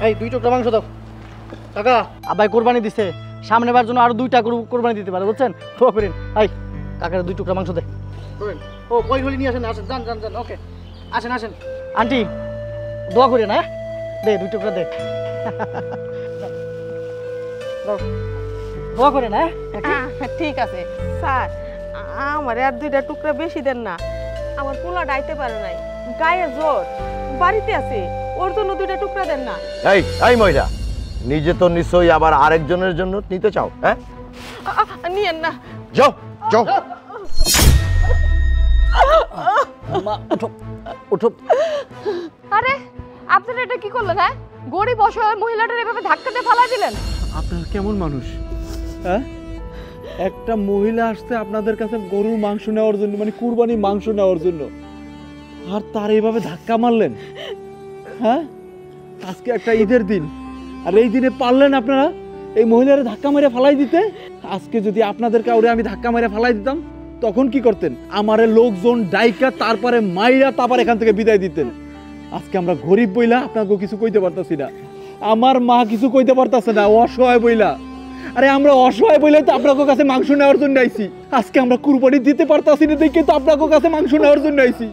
এই 2 টুকরা মাংস দাও কাকা। আব্বাই কোরবানি দিছে, সামনে বার জন্য আরো 2টা গরু কোরবানি দিতে পারে, বুঝছেন? দোয়া করেন। এই কাকার 2 টুকরা মাংস দে। ও কই হলি নিয়ে আসেন, আসেন যান যান যান। ওকে আসেন আসেন। আন্টি দোয়া করেন, হ্যাঁ দে 2 টুকরা দে। দোয়া করেন। হ্যাঁ ঠিক আছে স্যার, আমার আর 2টা টুকরা বেশি দেন না। আমার পোলা ডাইতে পারে নাই, গায়ে জ্বর, বাড়িতে আছে, ওর জন্য 2টা টুকরা দেন না। এই এই মহিলা, নিজে তো নিশ্চয়ই আবার আরেকজনের জন্য নিতে চাও? হ্যাঁ নিয়েন না। যাও যাও। মা উঠো উঠো। আরে আপনারা এটা কি করলেন? হ্যাঁ, গরিব অসহায় মহিলাটার এভাবে ধাক্কা দিয়ে ফালাই দিলেন। আপনারা কেমন মানুষ? হ্যাঁ, একটা মহিলা আসছে আপনাদের কাছে গরুর মাংস নেওয়ার জন্য, মানে কুরবানির মাংস নেওয়ার জন্য, আর তার এইভাবে ধাক্কা মারলেন। হ্যাঁ, আজকে একটা ঈদের দিন, আর এই দিনে পারলেন আপনারা এই মহিলারে ধাক্কা মেরে ফালাই দিতে? আজকে যদি আপনাদের কাউরে আমি ধাক্কা মেরে ফালাই দিতাম তখন কি করতেন? আমারে লোকজন ডাইকা তারপরে মাইরা তারপর এখান থেকে বিদায় দিতেন। আজকে আমরা গরিব বইলা আপনাকে কিছু কইতে পারতাছি না, আমার মা কিছু কইতে পারতাছে না, অসহায় বইলা। আরে আমরা অসহায় বইলে তো আপনার কাছে মাংস নেওয়ার জন্য আইছি। আজকে আমরা কুরবানি দিতে পারতাছি না দেখে তো আপনার কাছে মাংস নেওয়ার জন্য আইছি।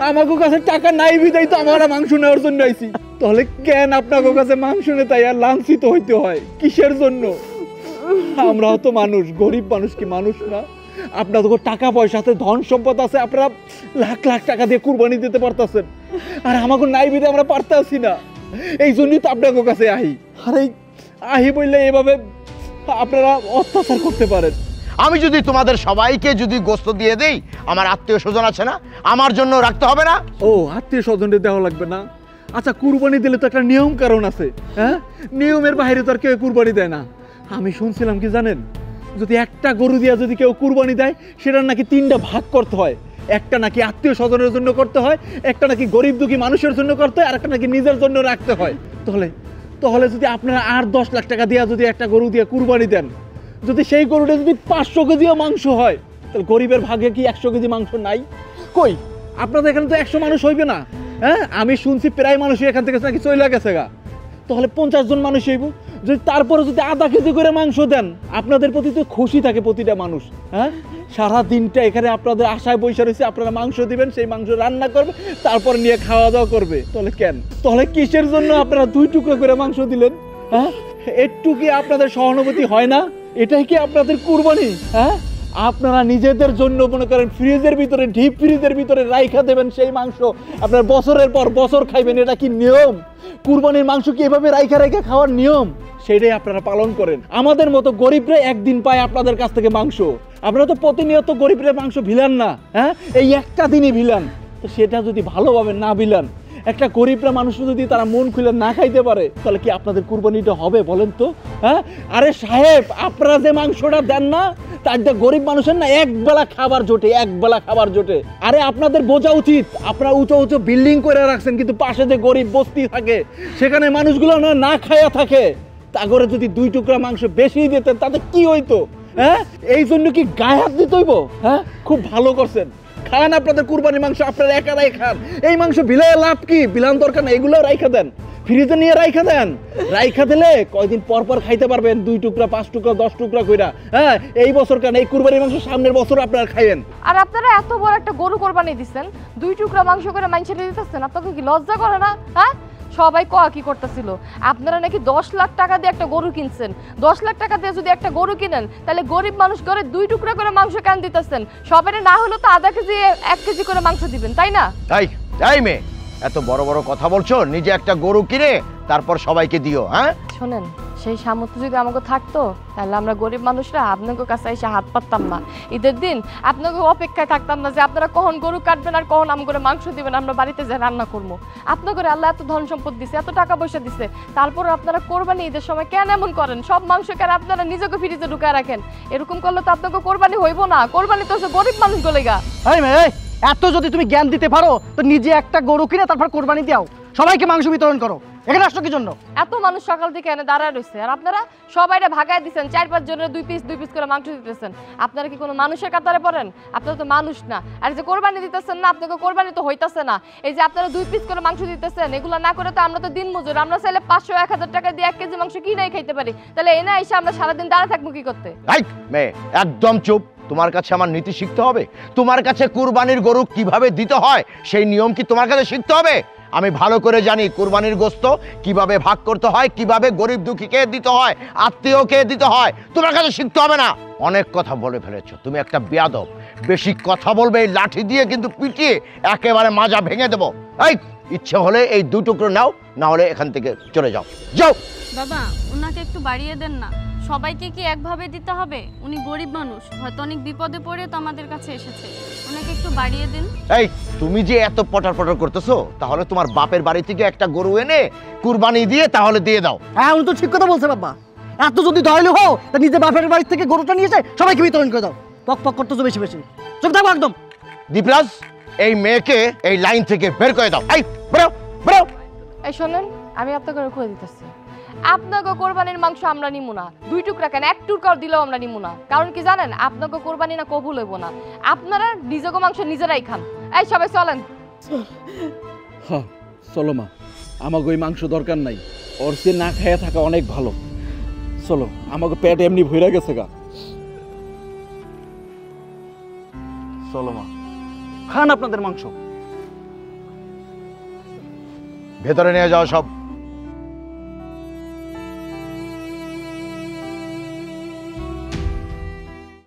আমাকে কাছে টাকা নাই বিদায় তো আমরা মাংস নেওয়ার জন্য আইছি। তাহলে কেন আপনার কাছে মাংস নিতে আর লাঞ্ছিত হইতে হয়? কিসের জন্য? আমরাও তো মানুষ, গরিব মানুষ কি মানুষ না? আপনাদের টাকা পয়সাতে ধন সম্পদ আছে, আপনারা লাখ লাখ টাকা দিয়ে কুরবানি দিতে পারতেছেন, আর আমাকে নাই বিদায় আমরা পারতেছি না। এই জন্যই তো আপনার কাছে আহি। আর এই আহি বললে এভাবে আপনারা অত্যাচার করতে পারেন। আমি যদি তোমাদের সবাইকে যদি গোস্ত দিয়ে দেই, আমার আত্মীয় স্বজন আছে না, আমার জন্য রাখতে হবে না? ও আত্মীয় স্বজনদের দেওয়া লাগবে না? আচ্ছা, কুরবানি দিলে তো একটা নিয়ম কারণ আছে। হ্যাঁ, নিয়মের বাইরে তো আর কেউ কুরবানি দেয় না। আমি শুনছিলাম কি জানেন, যদি একটা গরু দিয়া যদি কেউ কুরবানি দেয় সেটার নাকি 3টা ভাগ করতে হয়। একটা নাকি আত্মীয় স্বজনের জন্য করতে হয়, একটা নাকি গরিব দুঃখী মানুষের জন্য করতে হয়, আর একটা নাকি নিজের জন্য রাখতে হয়। তাহলে যদি আপনারা আর 10 লাখ টাকা দিয়া যদি একটা গরু দিয়ে কুরবানি দেন, যদি সেই গরুটা যদি 500 কেজিও মাংস হয়, তাহলে গরিবের ভাগে কি 100 কেজি মাংস নাই? কই আপনাদের এখানে তো 100 মানুষ হইবে না। হ্যাঁ, আমি শুনছি প্রায় মানুষই এখান থেকে নাকি চলে গেছে গা। তাহলে 50 জন মানুষ হইব। যদি তারপরে যদি আধা কেজি করে মাংস দেন, আপনাদের প্রতি তো খুশি থাকে প্রতিটা মানুষ। হ্যাঁ, সারা দিনটা এখানে আপনাদের আশায় বসে রয়েছে, আপনারা মাংস দিবেন, সেই মাংস রান্না করবে, তারপর নিয়ে খাওয়া দাওয়া করবে। তাহলে কেন? তাহলে কিসের জন্য আপনারা 2 টুকরো করে মাংস দিলেন? হ্যাঁ, একটু কি আপনাদের সহানুভূতি হয় না? এটাই কি আপনাদের কুরবানি? হ্যাঁ, আপনারা নিজেদের জন্য মনে করেন ফ্রিজের ভিতরে, ডিপ ফ্রিজের ভিতরে রাইখা দেবেন সেই মাংস, আপনার বছরের পর বছর খাইবেন। এটা কি নিয়ম? কুরবানির মাংস কি এভাবে রাইখা রাইখা খাওয়ার নিয়ম? সেটাই আপনারা পালন করেন। আমাদের মতো গরিবরা একদিন পায় আপনাদের কাছ থেকে মাংস, আপনারা তো প্রতিনিয়ত গরিবরা মাংস ভিলান না। হ্যাঁ, এই একটা দিনই ভিলান, তো সেটা যদি ভালোভাবে না ভিলান, একটা গরিবরা মানুষ যদি তারা মন খুলে না খাইতে পারে, তাহলে কি আপনাদের কুরবানিটা হবে বলেন তো? হ্যাঁ, আরে সাহেব, আপনারা যে মাংসটা দেন না, তার গরিব মানুষের না একবেলা খাবার জোটে, একবেলা খাবার জোটে। আরে আপনাদের বোঝা উচিত, আপনারা উঁচু উঁচু বিল্ডিং করে রাখছেন, কিন্তু পাশে যে গরিব বস্তি থাকে সেখানে মানুষগুলো না খায়া থাকে। তা করে যদি 2 টুকরা মাংস বেশি দিতেন তাতে কি হইতো? হ্যাঁ, এই জন্য কি গায়ে হাত দিতে হইব? হ্যাঁ, খুব ভালো করছেন, খান আপনাদের কুরবানির মাংস, আপনারা একারাই খান। এই মাংস বিলায় লাভ কি? বিলান দরকার না, এগুলো রাইখা দেন, ফ্রিজে নিয়ে রাইখা দেন। রাইখা দিলে কয়দিন পর পর খাইতে পারবেন, 2 টুকরা 5 টুকরা 10 টুকরা কইরা। হ্যাঁ, এই বছর কেন, এই কুরবানির মাংস সামনের বছর আপনারা খাইবেন। আর আপনারা এত বড় একটা গরু কোরবানি দিচ্ছেন, 2 টুকরা মাংস করে মাংস দিতেছেন, আপনাকে কি লজ্জা করে না? হ্যাঁ, সবাই কি করতেছিল, আপনারা নাকি 10 লাখ টাকা দিয়ে একটা গরু কিনছেন। 10 লাখ টাকা দিয়ে যদি একটা গরু কিনেন, তাহলে গরিব মানুষ করে 2 টুকরা করে মাংস কেন দিতেছেন? সবাই না হলো তো আধা কেজি 1 কেজি করে মাংস দিবেন, তাই না? তাই মেয়ে, এত বড় বড় কথা বলছো, নিজে একটা গরু কিনে তারপর সবাইকে দিও। হ্যাঁ, শোনেন, সেই সামর্থ্য যদি আমাকে থাকতো, তাহলে আমরা গরিব মানুষরা আপনাদের কাছে এসে হাত পাততাম না। ঈদের দিন আপনাকে অপেক্ষায় থাকতাম না যে আপনারা কখন গরু কাটবেন আর কখন আমাকে মাংস দিবেন, আমরা বাড়িতে যা রান্না করবো। আপনাকে আল্লাহ এত ধন সম্পদ দিছে, এত টাকা পয়সা দিছে, তারপর আপনারা কোরবানি ঈদের সময় কেন এমন করেন? সব মাংস কেন আপনারা নিজেকে ফ্রিজে ঢুকায় রাখেন? এরকম করলে তো আপনাকে কোরবানি হইব না। কোরবানি তো গরিব মানুষ গলেগা। এই মেয়ে, এত যদি তুমি জ্ঞান দিতে পারো তো নিজে একটা গরু কিনে তারপর কোরবানি দাও। সবাইকে মাংস বিতরণ করো। এখানে আসছো কি জন্য? এত মানুষ সকাল থেকে এনে দাঁড়ায় রয়েছে আর আপনারা সবাইরে ভাগায় দিচ্ছেন, 4-5 জনের 2 পিস করে মাংস দিতেছেন। আপনারা কি কোনো মানুষের কাতারে পড়েন? আপনারা তো মানুষ না। আর যে কোরবানি দিতেছেন না, আপনাকে কোরবানি তো হইতাছে না। এই যে আপনারা 2 পিস করে মাংস দিতেছেন, এগুলো না করে তো আমরা তো দিন মজুর। আমরা চাইলে 500-1000 টাকা দিয়ে 1 কেজি মাংস কিনেই খাইতে পারি। তাহলে এনে এসে আমরা সারাদিন দাঁড়া থাকবো কি করতে? এই মেয়ে, একদম চুপ। তোমার কাছে আমার নীতি শিখতে হবে? তোমার কাছে কুরবানির গরু কিভাবে দিতে হয় সেই নিয়ম কি তোমার কাছে শিখতে হবে? আমি ভালো করে জানি কুরবানির গোশত কিভাবে ভাগ করতে হয়, কিভাবে গরিব দুঃখীকে দিতে হয়, আত্মীয়কে দিতে হয়। তোমার কাছে শিখতে হবে না। অনেক কথা বলে ফেলেছো, তুমি একটা বেয়াদব। বেশি কথা বলবে এই লাঠি দিয়ে কিন্তু পিটিয়ে একেবারে মাজা ভেঙে দেবো। এই ইচ্ছে হলে এই 2 টুকরো নাও, না হলে এখান থেকে চলে যাও। যাও। বাবা, ওনাকে একটু বাড়িয়ে দেন না। সবাইকে কি একভাবে দিতে হবে? উনি গরিব মানুষ, হয়তো অনেক বিপদে পড়ে তো আমাদের কাছে এসেছে। ওনাকে একটু বাড়িয়ে দেন। এই তুমি যে এত পটার পটার করতেছো, তাহলে তোমার বাপের বাড়ি থেকে একটা গরু এনে কুরবানি দিয়ে তাহলে দিয়ে দাও। হ্যাঁ, উনি তো ঠিক কথা বলছে বাবা। এত যদি দয়ালু হও তা নিজের বাপের বাড়ি থেকে গরুটা নিয়ে এসে সবাইকে বিতরণ করে দাও। পক পক করতেছো বেশি বেশি। চুপ থাকো একদম। দীপরাজ, এই মেয়েকে এই লাইন থেকে বের করে দাও। এই বেরো বেরো। এই শোনেন, আমি আপনাকে কয়ে দিতেছি, আপনাকে কোরবানির মাংস আমরা নিমু না। 2 টুকরা কেন, 1 টুকরাও দিলেও আমরা নিমু না। কারণ কি জানেন, আপনাকে কোরবানি না কবুল হইব না। আপনারা নিজেকে মাংস নিজেরাই খান। এই সবাই চলেন। হ্যাঁ চলো মা, আমাকে ওই মাংস দরকার নাই। ওর সে না খাইয়া থাকা অনেক ভালো। চলো, আমাকে পেট এমনি ভরে গেছে গা। চলো মা, খান আপনাদের মাংস। ভেতরে নিয়ে যাও সব।